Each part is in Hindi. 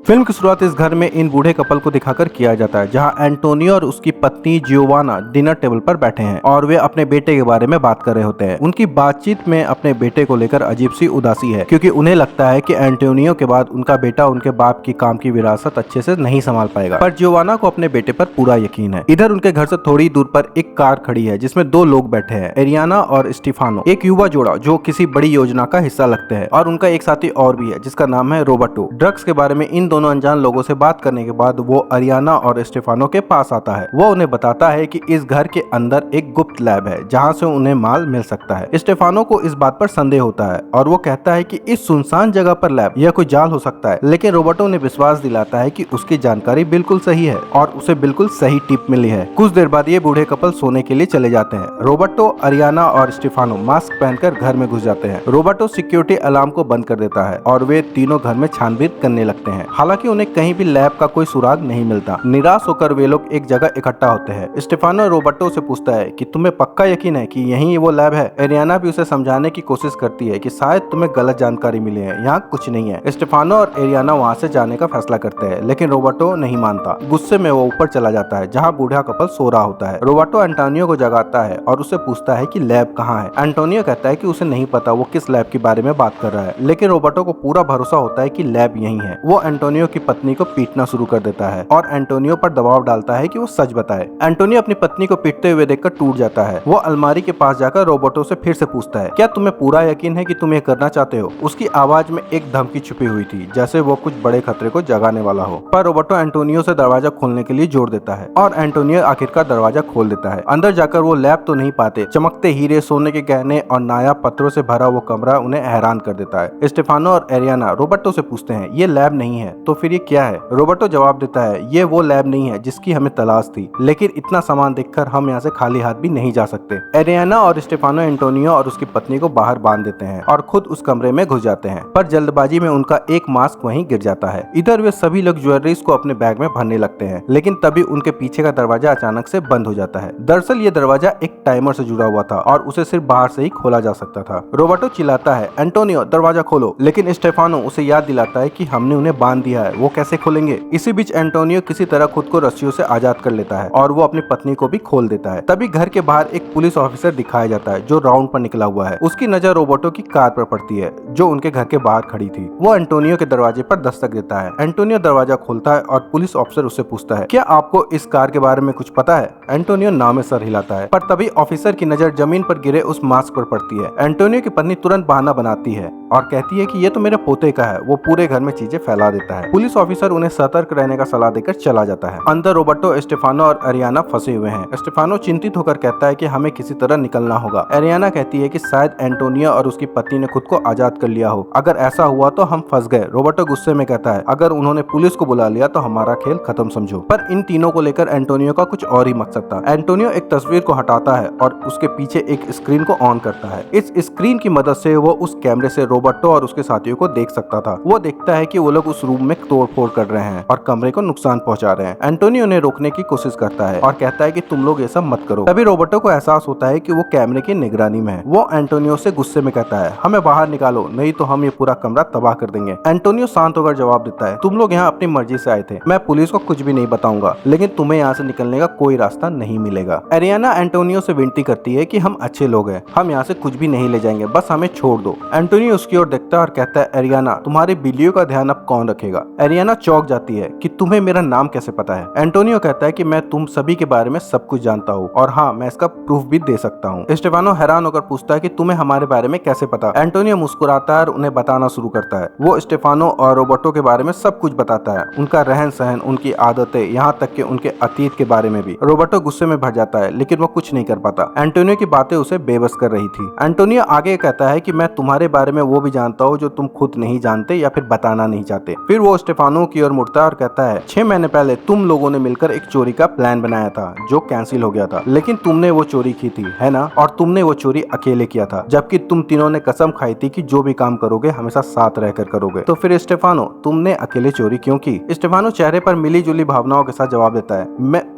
फिल्म की शुरुआत इस घर में इन बूढ़े कपल को दिखाकर किया जाता है, जहां एंटोनियो और उसकी पत्नी जियोवाना डिनर टेबल पर बैठे हैं और वे अपने बेटे के बारे में बात कर रहे होते हैं। उनकी बातचीत में अपने बेटे को लेकर अजीब सी उदासी है, क्योंकि उन्हें लगता है कि एंटोनियो के बाद उनका बेटा उनके बाप की काम की विरासत अच्छे से नहीं संभाल पाएगा। पर जियोवाना को अपने बेटे पर पूरा यकीन है। इधर उनके घर से थोड़ी दूर पर एक कार खड़ी है जिसमें दो लोग बैठे हैं, एरियाना और स्टीफानो, एक युवा जोड़ा जो किसी बड़ी योजना का हिस्सा लगते हैं, और उनका एक साथी और भी है जिसका नाम है रोबर्टो। ड्रग्स के बारे में इन दोनों अनजान लोगों से बात करने के बाद वो अरियाना और स्टेफानो के पास आता है। वो उन्हें बताता है कि इस घर के अंदर एक गुप्त लैब है जहां से उन्हें माल मिल सकता है। स्टेफानो को इस बात पर संदेह होता है और वो कहता है कि इस सुनसान जगह पर लैब यह कोई जाल हो सकता है, लेकिन रोबर्टो ने विश्वास दिलाता है कि उसकी जानकारी बिल्कुल सही है और उसे बिल्कुल सही टिप मिली है। कुछ देर बाद ये बूढ़े कपल सोने के लिए चले जाते हैं। रोबर्टो, अरियाना और स्टेफानो मास्क पहनकर घर में घुस जाते हैं। रोबर्टो सिक्योरिटी अलार्म को बंद कर देता है और वे तीनों घर में छानबीन करने लगते हैं। हालांकि उन्हें कहीं भी लैब का कोई सुराग नहीं मिलता। निराश होकर वे लोग एक जगह इकट्ठा होते हैं। स्टेफानो रोबर्टो से पूछता है कि तुम्हें पक्का यकीन है कि यही वो लैब है? एरियाना भी उसे समझाने की कोशिश करती है कि शायद तुम्हें गलत जानकारी मिली है, यहाँ कुछ नहीं है। स्टेफानो और एरियाना वहाँ से जाने का फैसला करते हैं, लेकिन रोबर्टो नहीं मानता। गुस्से में वो ऊपर चला जाता है जहाँ बूढ़ा कपल सो रहा होता है। रोबर्टो एंटोनियो को जगाता है और उससे पूछता है कि लैब कहाँ है। एंटोनियो कहता है कि उसे नहीं पता वो किस लैब के बारे में बात कर रहा है, लेकिन रोबर्टो को पूरा भरोसा होता है कि लैब यही है। वो एंटोनियो की पत्नी को पीटना शुरू कर देता है और एंटोनियो पर दबाव डालता है कि वो सच बताए। एंटोनियो अपनी पत्नी को पीटते हुए देखकर टूट जाता है। वो अलमारी के पास जाकर रोबर्टो से फिर से पूछता है, क्या तुम्हें पूरा यकीन है कि तुम ये करना चाहते हो? उसकी आवाज में एक धमकी छुपी हुई थी, जैसे वो कुछ बड़े खतरे को जगाने वाला हो। पर रोबर्टो एंटोनियो से दरवाजा खोलने के लिए जोर देता है और एंटोनियो आखिरकार दरवाजा खोल देता है। अंदर जाकर वो लैब तो नहीं पाते। चमकते हीरे, सोने के गहने और नायाब पत्थरों से भरा वो कमरा उन्हें हैरान कर देता है। स्टेफानो और एरियाना रोबर्टो से पूछते हैं, ये लैब नहीं है तो फिर ये क्या है? रोबर्टो जवाब देता है, ये वो लैब नहीं है जिसकी हमें तलाश थी, लेकिन इतना सामान देखकर हम यहाँ से खाली हाथ भी नहीं जा सकते। एरियाना और स्टेफानो एंटोनियो और उसकी पत्नी को बाहर बांध देते हैं और खुद उस कमरे में घुस जाते हैं, पर जल्दबाजी में उनका एक मास्क वहीं गिर जाता है। इधर वे सभी लोग ज्वेलरीज को अपने बैग में भरने लगते हैं, लेकिन तभी उनके पीछे का दरवाजा अचानक से बंद हो जाता है। दरअसल ये दरवाजा एक टाइमर से जुड़ा हुआ था और उसे सिर्फ बाहर से ही खोला जा सकता था। रोबर्टो चिल्लाता है, एंटोनियो दरवाजा खोलो, लेकिन स्टेफानो उसे याद दिलाता है कि हमने उन्हें बांध दिया है, वो कैसे खोलेंगे? इसी बीच एंटोनियो किसी तरह खुद को रस्सियों से आजाद कर लेता है और वो अपनी पत्नी को भी खोल देता है। तभी घर के बाहर एक पुलिस ऑफिसर दिखाया जाता है जो राउंड पर निकला हुआ है। उसकी नजर रोबर्टो की कार पर पड़ती है जो उनके घर के बाहर खड़ी थी। वो एंटोनियो के दरवाजे पर दस्तक देता है। एंटोनियो दरवाजा खोलता है और पुलिस ऑफिसर उससे पूछता है, क्या आपको इस कार के बारे में कुछ पता है? एंटोनियो नाम में सर हिलाता है, पर तभी ऑफिसर की नजर जमीन पर गिरे उस मास्क पर पड़ती है। एंटोनियो की पत्नी तुरंत बहाना बनाती है और कहती है कि ये तो मेरे पोते का है। वो पूरे घर में चीजें फैला देता है। पुलिस ऑफिसर उन्हें सतर्क रहने का सलाह देकर चला जाता है। अंदर रोबर्टो, स्टेफानो और अरियाना फंसे हुए हैं। स्टेफानो चिंतित होकर कहता है कि हमें किसी तरह निकलना होगा। अरियाना कहती है कि शायद एंटोनियो और उसकी पत्नी ने खुद को आजाद कर लिया हो। अगर ऐसा हुआ तो हम फंस गए। रोबर्टो गुस्से में कहता है, अगर उन्होंने पुलिस को बुला लिया तो हमारा खेल खत्म समझो। पर इन तीनों को लेकर एंटोनियो का कुछ और ही मकसद था। एंटोनियो एक तस्वीर को हटाता है और उसके पीछे एक स्क्रीन को ऑन करता है। इस स्क्रीन की मदद से वो उस कैमरे से रोबर्टो और उसके साथियों को देख सकता था। वो देखता है कि वो लोग उस रूम में तोड़फोड़ कर रहे हैं और कमरे को नुकसान पहुंचा रहे हैं। एंटोनियो ने रोकने की कोशिश करता है और कहता है कि तुम लोग ये सब मत करो। तभी रोबर्टो को एहसास होता है कि वो कैमरे की निगरानी में है। वो एंटोनियो से गुस्से में कहता है, हमें बाहर निकालो, नहीं तो हम ये पूरा कमरा तबाह कर देंगे। एंटोनियो शांत होकर जवाब देता है, तुम लोग यहाँ अपनी मर्जी से आए थे, मैं पुलिस को कुछ भी नहीं बताऊंगा, लेकिन तुम्हें यहाँ से निकलने का कोई रास्ता नहीं मिलेगा। एरियाना एंटोनियो से विनती करती है कि हम अच्छे लोग हैं, हम यहाँ से कुछ भी नहीं ले जाएंगे, बस हमें छोड़ दो। एंटोनियो उसकी ओर देखता है और कहता है, एरियाना तुम्हारी बिल्लियों का ध्यान अब कौन रखेगा? एरियाना चौंक जाती है कि तुम्हें मेरा नाम कैसे पता है? एंटोनियो कहता है कि मैं तुम सभी के बारे में सब कुछ जानता हूँ और हाँ, मैं इसका प्रूफ भी दे सकता हूँ। स्टेफानो हैरान होकर पूछता है कि तुम्हें हमारे बारे में कैसे पता? एंटोनियो मुस्कुराता है और उन्हें बताना शुरू करता है। वो स्टेफानो और रोबर्टो के बारे में सब कुछ बताता है, उनका रहन सहन, उनकी आदतें, यहाँ तक कि उनके अतीत के बारे में भी। रोबर्टो गुस्से में भर जाता है, लेकिन वो कुछ नहीं कर पाता। एंटोनियो की बातें उसे बेबस कर रही थी। एंटोनियो आगे कहता है कि मैं तुम्हारे बारे में वो भी जानता हूँ जो तुम खुद नहीं जानते या फिर बताना नहीं चाहते। फिर वो स्टेफानो की ओर मुड़ता है और कहता है, 6 महीने पहले तुम लोगों ने मिलकर एक चोरी का प्लान बनाया था जो कैंसिल हो गया था, लेकिन तुमने वो चोरी की थी, है ना? और तुमने वो चोरी अकेले किया था, जबकि तुम तीनों ने कसम खाई थी कि जो भी काम करोगे हमेशा साथ रहकर करोगे। तो फिर स्टेफानो, तुमने अकेले चोरी क्यों की? स्टेफानो चेहरे पर मिली जुली भावनाओं के साथ जवाब देता है,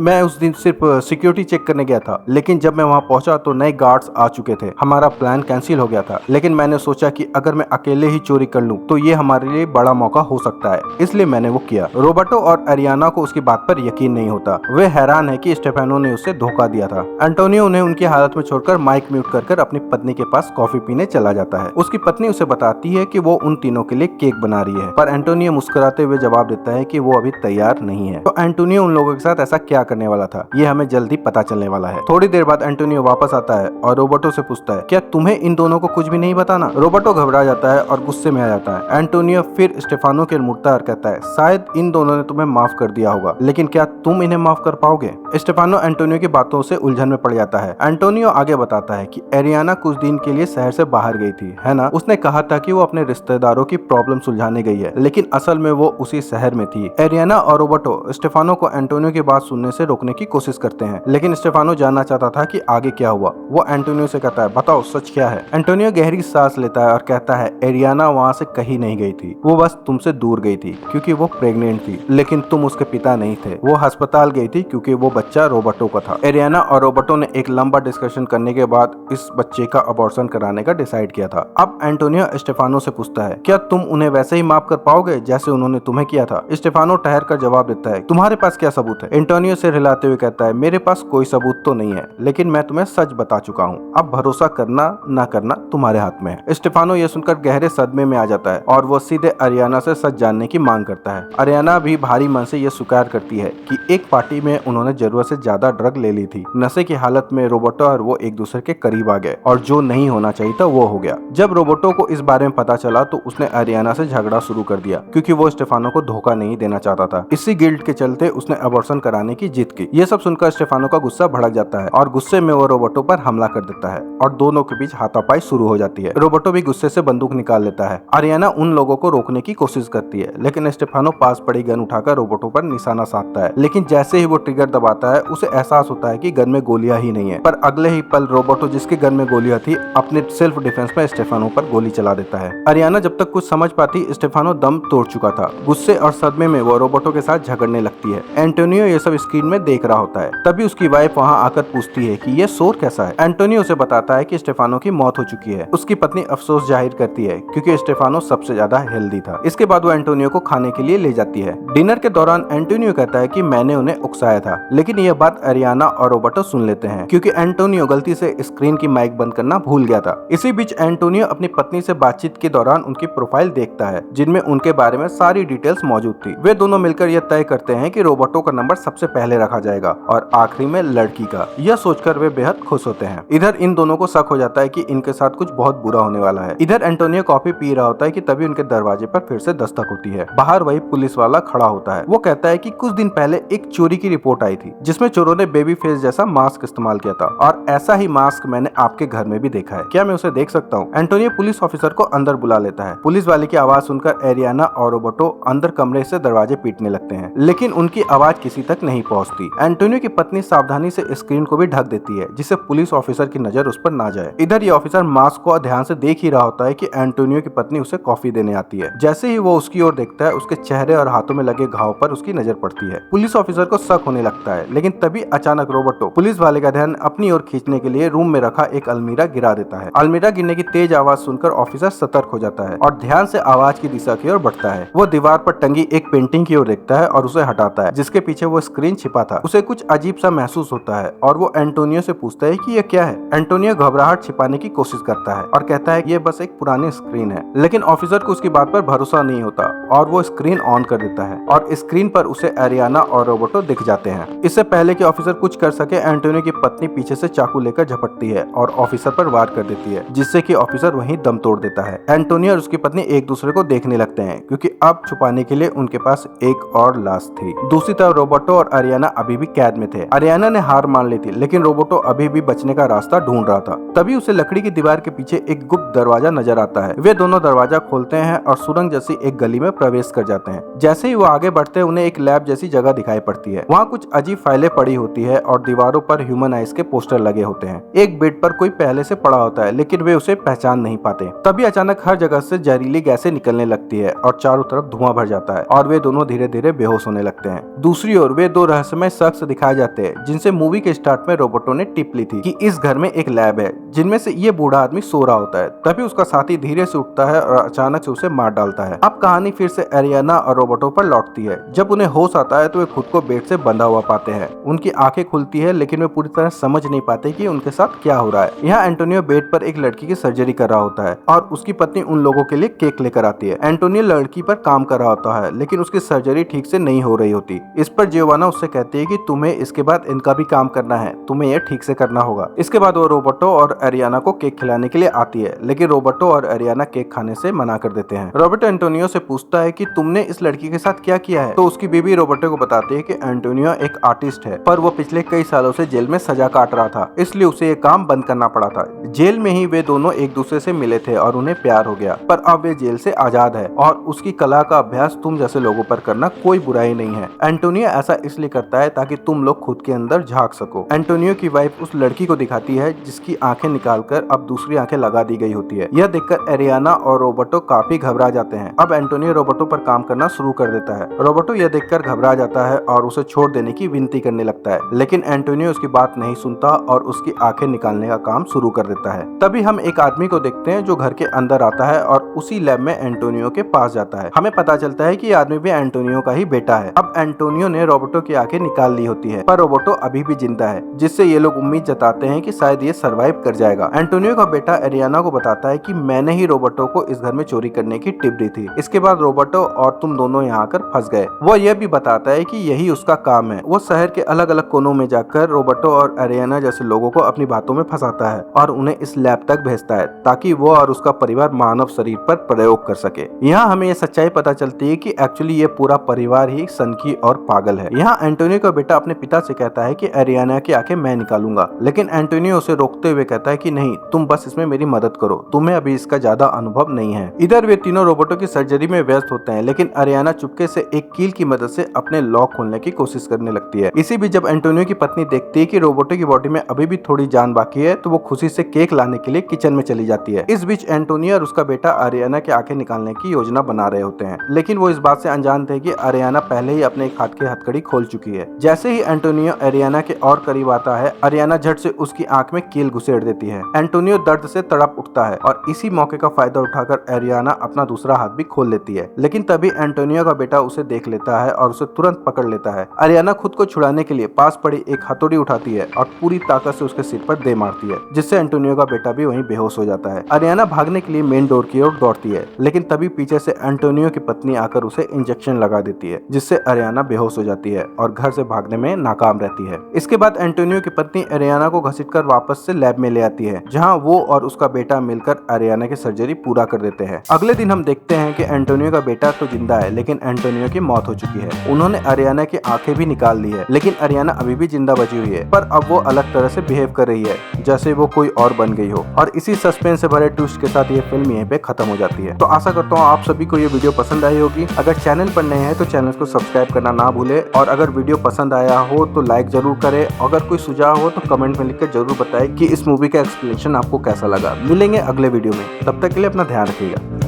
मैं उस दिन सिर्फ सिक्योरिटी चेक करने गया था, लेकिन जब मैं वहाँ पहुंचा तो नए गार्ड्स आ चुके थे। हमारा प्लान कैंसिल हो गया था, लेकिन मैंने सोचा कि अगर मैं अकेले ही चोरी कर लूं तो ये हमारे लिए बड़ा मौका हो सकता है। है, इसलिए मैंने वो किया। रोबर्टो और एरियाना को उसकी बात पर यकीन नहीं होता। वे हैरान है कि स्टेफानो ने उसे धोखा दिया था। एंटोनियो उन्हें उनकी हालत में छोड़कर माइक म्यूट कर अपनी पत्नी के पास कॉफी पीने चला जाता है। उसकी पत्नी उसे बताती है कि वो उन तीनों के लिए केक बना रही है, पर एंटोनियो मुस्कुराते हुए जवाब देता है कि वो अभी तैयार नहीं है। तो एंटोनियो उन लोगों के साथ ऐसा क्या करने वाला था, ये हमें जल्दी पता चलने वाला है। थोड़ी देर बाद एंटोनियो वापस आता है और रोबर्टो से पूछता है, क्या तुम्हें इन दोनों को कुछ भी नहीं बताना? रोबर्टो घबरा जाता है और गुस्से में आ जाता है। एंटोनियो फिर स्टेफानो की ओर मुड़ता है और कहता है, शायद इन दोनों ने तुम्हें माफ कर दिया होगा, लेकिन क्या तुम इन्हें माफ कर पाओगे? स्टेफानो एंटोनियो की बातों से उलझन में पड़ जाता है। एंटोनियो आगे बताता है कि एरियाना कुछ दिन के लिए शहर से बाहर गई थी, है ना? उसने कहा था कि वो अपने रिश्तेदारों की प्रॉब्लम सुलझाने गई है, लेकिन असल में वो उसी शहर में थी। एरियाना और रोबर्टो स्टेफानो को एंटोनियो की बात सुनने से रोकने की कोशिश करते हैं, लेकिन स्टेफानो जानना चाहता था कि आगे क्या हुआ। वो एंटोनियो से कहता है, बताओ सच क्या है? एंटोनियो गहरी सांस लेता है और कहता है, एरियाना वहाँ से कहीं नहीं गई थी, वो बस तुमसे दूर गई थी क्योंकि वो प्रेग्नेंट थी, लेकिन तुम उसके पिता नहीं थे। वो अस्पताल गई थी क्योंकि वो बच्चा रोबर्टो का था। एरियाना और रोबर्टो ने एक लंबा डिस्कशन करने के बाद इस बच्चे का अबॉर्शन कराने का डिसाइड किया था। अब एंटोनियो स्टेफानो से पूछता है, क्या तुम उन्हें वैसे ही माफ कर पाओगे जैसे उन्होंने तुम्हें किया था? स्टेफानो ठहर कर जवाब देता है, तुम्हारे पास क्या सबूत है? एंटोनियो सिर हिलाते हुए कहता है, मेरे पास कोई सबूत तो नहीं है, लेकिन मैं तुम्हें सच बता चुका हूँ। अब भरोसा करना ना करना तुम्हारे हाथ में है। स्टेफानो ये सुनकर गहरे सदमे में आ जाता है और वो सीधे अरियाना से सच जानने की मांग करता है। अरियाना भी भारी मन से ये स्वीकार करती है कि एक पार्टी में उन्होंने जरूरत से ज्यादा ड्रग ले ली थी। नशे की हालत में रोबर्टो और वो एक दूसरे के करीब आ गए और जो नहीं होना चाहिए था वो हो गया। जब रोबर्टो को इस बारे में पता चला तो उसने अरियाना से झगड़ा शुरू कर दिया क्योंकि वो स्टेफानो को धोखा नहीं देना चाहता था। इसी गिल्ट के चलते उसने अबॉर्शन कराने की जिद की। ये सब सुनकर स्टेफानो का गुस्सा भड़क जाता है और गुस्से में वो रोबर्टो पर हमला कर देता है और दोनों के बीच हाथापाई शुरू हो जाती है। रोबर्टो भी गुस्से से बंदूक निकाल लेता है। अरियाना उन लोगों को रोकने की कोशिश करती है, लेकिन स्टेफानो पास पड़ी गन उठाकर रोबर्टो पर निशाना साधता है, लेकिन जैसे ही वो ट्रिगर दबाता है उसे एहसास होता है कि गन में गोलियां ही नहीं है। पर अगले ही पल रोबर्टो, जिसके गन में गोलियां थी, अपने सेल्फ डिफेंस में स्टेफानो पर गोली चला देता है। अरियाना जब तक कुछ समझ पाती, स्टेफानो दम तोड़ चुका था। गुस्से और सदमे में वो रोबर्टो के साथ झगड़ने लगती है। एंटोनियो ये सब स्क्रीन में देख रहा होता है। तभी उसकी वाइफ वहाँ आकर पूछती है कि ये शोर कैसा है। एंटोनियो उसे बताता है कि स्टेफानो की मौत हो चुकी है। उसकी पत्नी अफसोस जाहिर करती है क्योंकि स्टेफानो सबसे ज्यादा हेल्दी था। इसके बाद वो एंटोनियो को खाने के लिए ले जाती है। डिनर के दौरान एंटोनियो कहता है कि मैंने उन्हें उकसाया था, लेकिन यह बात अरियाना और रोबर्टो सुन लेते हैं क्योंकि एंटोनियो गलती से स्क्रीन की माइक बंद करना भूल गया था। इसी बीच एंटोनियो अपनी पत्नी से बातचीत के दौरान उनकी प्रोफाइल देखता है जिनमें उनके बारे में सारी डिटेल्स मौजूद थी। वे दोनों मिलकर यह तय करते हैं कि रोबर्टो का नंबर सबसे पहले रखा जाएगा और आखिरी में लड़की का। यह सोचकर वे बेहद खुश होते हैं। इधर इन दोनों को शक हो जाता है कि इनके साथ कुछ बहुत बुरा होने वाला है। इधर एंटोनियो कॉफी पी रहा होता है कि तभी उनके दरवाजे पर फिर से दस्तक होती है। बाहर वही पुलिस वाला खड़ा होता है। वो कहता है कि कुछ दिन पहले एक चोरी की रिपोर्ट आई थी जिसमें चोरों ने बेबी फेस जैसा मास्क इस्तेमाल किया था और ऐसा ही मास्क मैंने आपके घर में भी देखा है। क्या मैं उसे देख सकता हूँ? एंटोनियो पुलिस ऑफिसर को अंदर बुला लेता है। पुलिस वाले की आवाज सुनकर एरियाना और रोबर्टो अंदर कमरे से दरवाजे पीटने लगते हैं, लेकिन उनकी आवाज किसी तक नहीं पहुंचती। एंटोनियो की पत्नी सावधानी से स्क्रीन को भी ढक देती है जिससे पुलिस ऑफिसर की नजर उस पर ना जाए। इधर ये ऑफिसर मास्क को ध्यान से देख ही रहा होता है कि एंटोनियो की पत्नी उसे कॉफी देने आती है। जैसे ही वो उसकी ओर देखता है, उसके चेहरे और हाथों में लगे घाव पर उसकी नजर पड़ती है। पुलिस ऑफिसर को शक होने लगता है, लेकिन तभी अचानक रोबर्टो पुलिस वाले का ध्यान अपनी ओर खींचने के लिए रूम में रखा एक अलमीरा गिरा देता है। अलमीरा गिरने की तेज आवाज सुनकर ऑफिसर सतर्क हो जाता है और ध्यान से आवाज की दिशा की ओर बढ़ता है। वो दीवार पर टंगी एक पेंटिंग की ओर देखता है और उसे हटाता है जिसके पीछे वो स्क्रीन छिपा था। उसे कुछ अजीब सा महसूस होता है और वो एंटोनियो से पूछता है कि ये क्या है। एंटोनियो घबराहट छिपाने की कोशिश करता है और कहता है कि ये बस एक पुरानी स्क्रीन है, लेकिन ऑफिसर को उसकी बात पर भरोसा नहीं होता और वो स्क्रीन ऑन कर देता है और स्क्रीन पर उसे एरियाना और रोबर्टो दिख जाते हैं। इससे पहले कि ऑफिसर कुछ कर सके, एंटोनियो की पत्नी पीछे से चाकू लेकर झपटती है और ऑफिसर पर वार कर देती है, जिससे कि ऑफिसर वहीं दम तोड़ देता है। एंटोनियो और उसकी पत्नी एक दूसरे को देखने लगते हैं क्योंकि अब छुपाने के लिए उनके पास एक और लाश थी। दूसरी तरफ रोबर्टो और अरियाना अभी भी कैद में थे। अरियाना ने हार मान ली थी, लेकिन रोबर्टो अभी भी बचने का रास्ता ढूंढ रहा था। तभी उसे लकड़ी की दीवार के पीछे एक गुप्त दरवाजा नजर आता है। वे दोनों दरवाजा खोलते हैं और सुरंग जैसी एक गली में प्रवेश कर जाते हैं। जैसे ही वो आगे बढ़ते हैं, उन्हें एक लैब जैसी जगह दिखाई पड़ती है। वहाँ कुछ अजीब फाइलें पड़ी होती है और दीवारों पर ह्यूमन आइज के पोस्टर लगे होते हैं। एक बेड पर कोई पहले से पड़ा होता है, लेकिन वे उसे पहचान नहीं पाते। तभी अचानक हर जगह से जहरीली गैसें निकलने लगती है और चारों तरफ धुआं भर जाता है और वे दोनों धीरे धीरे बेहोश होने लगते हैं। दूसरी ओर वे दो रहस्यमय शख्स दिखाए जाते हैं जिनसे मूवी के स्टार्ट में रोबर्टो ने टिप ली थी कि इस घर में एक लैब है जिनमें से ये बूढ़ा आदमी सो रहा होता है। तभी उसका साथी धीरे से उठता है और अचानक से उसे मार डालता है। अब कहानी फिर से एरियाना और रोबर्टो पर लौटती है। जब उन्हें होश आता है तो वे खुद को बेड से बंधा हुआ पाते हैं। उनकी आंखें खुलती है लेकिन वे पूरी तरह समझ नहीं पाते कि उनके साथ क्या हो रहा है। यहाँ एंटोनियो बेड पर एक लड़की की सर्जरी कर रहा होता है और उसकी पत्नी उन लोगों के लिए केक लेकर आती है। एंटोनियो लड़की पर काम कर रहा होता है लेकिन उसकी सर्जरी ठीक से नहीं हो रही होती। इस पर जियोवाना उससे कहती है कि तुम्हें इसके बाद इनका भी काम करना है, तुम्हें यह ठीक से करना होगा। इसके बाद वो रोबर्टो और एरियाना को केक खिलाने के लिए आती है लेकिन रोबर्टो और एरियाना केक खाने से मना कर देते हैं। रोबर्टो एंटोनियो से पूछता है कि तुमने इस लड़की के साथ क्या किया है, तो उसकी बीवी रोबर्टो को बताती है कि एंटोनियो एक आर्टिस्ट है पर वो पिछले कई सालों से जेल में सजा काट रहा था, इसलिए उसे ये काम बंद करना पड़ा था। जेल में ही वे दोनों एक दूसरे से मिले थे और उन्हें प्यार हो गया, पर अब वे जेल से आजाद है और उसकी कला का अभ्यास तुम जैसे लोगों पर करना कोई बुराई नहीं है। एंटोनियो ऐसा इसलिए करता है ताकि तुम लोग खुद के अंदर झांक सको। एंटोनियो की वाइफ उस लड़की को दिखाती है जिसकी आंखें निकालकर अब दूसरी आंखें लगा दी गई होती है। यह देखकर एरियाना और रोबर्टो काफी घबरा जाते हैं। अब एंटोनियो रोबर्टो पर काम करना शुरू कर देता है। रोबर्टो यह देखकर घबरा जाता है और उसे छोड़ देने की विनती करने लगता है लेकिन एंटोनियो उसकी बात नहीं सुनता और उसकी आंखें निकालने का काम शुरू कर देता है। तभी हम एक आदमी को देखते हैं जो घर के अंदर आता है और उसी लैब में एंटोनियो के पास जाता है। हमें पता चलता है कि ये आदमी भी एंटोनियो का ही बेटा है। अब एंटोनियो ने रोबर्टो की आंखें निकाल ली होती है पर रोबर्टो अभी भी जिंदा है, जिससे ये लोग उम्मीद जताते हैं कि शायद ये सरवाइव कर जाएगा। एंटोनियो का बेटा एरियाना को बताता है कि मैंने ही रोबर्टो को इस घर में चोरी करने की टिप दी थी। इसके बाद रोबर्टो और तुम दोनों यहाँ आकर फंस गए। वो यह भी बताता है कि यही उसका काम है। वो शहर के अलग अलग कोनों में जाकर रोबर्टो और एरियाना जैसे लोगों को अपनी बातों में फंसाता है और उन्हें इस लैब तक भेजता है ताकि वो और उसका परिवार मानव शरीर पर प्रयोग कर सके। यहाँ हमें ये सच्चाई पता चलती है कि एक्चुअली ये पूरा परिवार ही सनकी और पागल है। यहाँ एंटोनियो का बेटा अपने पिता से कहता है कि एरियाना की आंखें मैं निकालूंगा, लेकिन एंटोनियो उसे रोकते हुए कहता है कि नहीं, तुम बस इसमें मेरी मदद करो, तुम्हें अभी इसका ज्यादा अनुभव नहीं है। इधर वे तीनों रोबोटों की सर्जरी में व्यस्त होते हैं लेकिन एरियाना चुपके से एक कील की मदद से अपने लॉक खोलने की कोशिश करने लगती है। इसी बीच जब एंटोनियो की पत्नी देखती है कि रोबोटो की बॉडी में अभी भी थोड़ी जान बाकी है तो वो खुशी से केक लाने के लिए किचन में चली जाती है। इस बीच एंटोनियो और उसका बेटा एरियाना की आंखें निकालने की योजना बना रहे होते हैं लेकिन वो इस बात से अनजान थे कि एरियाना पहले ही अपने एक हाथ की हथकड़ी खोल चुकी है। जैसे ही एंटोनियो एरियाना के और करीब आता है, एरियाना झट से उसकी आंख में कील घुसेड़ देती है। एंटोनियो दर्द से तड़प उठता है और इसी मौके का फायदा उठाकर एरियाना अपना दूसरा हाथ भी खोल लेती है, लेकिन तभी एंटोनियो का बेटा उसे देख लेता है और उसे तुरंत पकड़ लेता है। एरियाना खुद को छुड़ाने के लिए पास पड़ी एक हथौड़ी उठाती है और पूरी ताकत से उसके सिर पर दे मारती है, जिससे एंटोनियो का बेटा भी वहीं बेहोश हो जाता है। एरियाना भागने के लिए मेन डोर की ओर दौड़ती है लेकिन तभी पीछे से एंटोनियो की पत्नी आकर उसे इंजेक्शन लगा देती है, जिससे एरियाना बेहोश हो जाती है और घर से भागने में नाकाम रहती है। इसके बाद एंटोनियो की पत्नी एरियाना को घसीटकर वापस से लैब में ले आती है, जहां वो और उसका बेटा मिलकर एरियाना की सर्जरी पूरा कर देते हैं। अगले दिन हम देखते हैं कि एंटोनियो का बेटा तो जिंदा है लेकिन एंटोनियो की मौत हो चुकी है। उन्होंने एरियाना की आंखें भी निकाल ली है लेकिन एरियाना अभी भी जिंदा बची हुई है, पर अब वो अलग तरह से बिहेव कर रही है जैसे वो कोई और बन गई हो। और इसी सस्पेंस से भरे ट्विस्ट के साथ ये फिल्म यहीं पे खत्म हो जाती है। तो आशा करता हूँ आप सभी को ये वीडियो पसंद आई होगी। अगर चैनल पर नए हैं तो चैनल को सब्सक्राइब करना ना भूले और अगर वीडियो पसंद आया हो तो लाइक जरूर करें। अगर कोई सुझाव हो तो कमेंट में लिखकर जरूर बताएं कि इस मूवी का एक्सप्लेनेशन आपको कैसा लगा। मिलेंगे अगले वीडियो में, तब तक के लिए अपना ध्यान रखिएगा।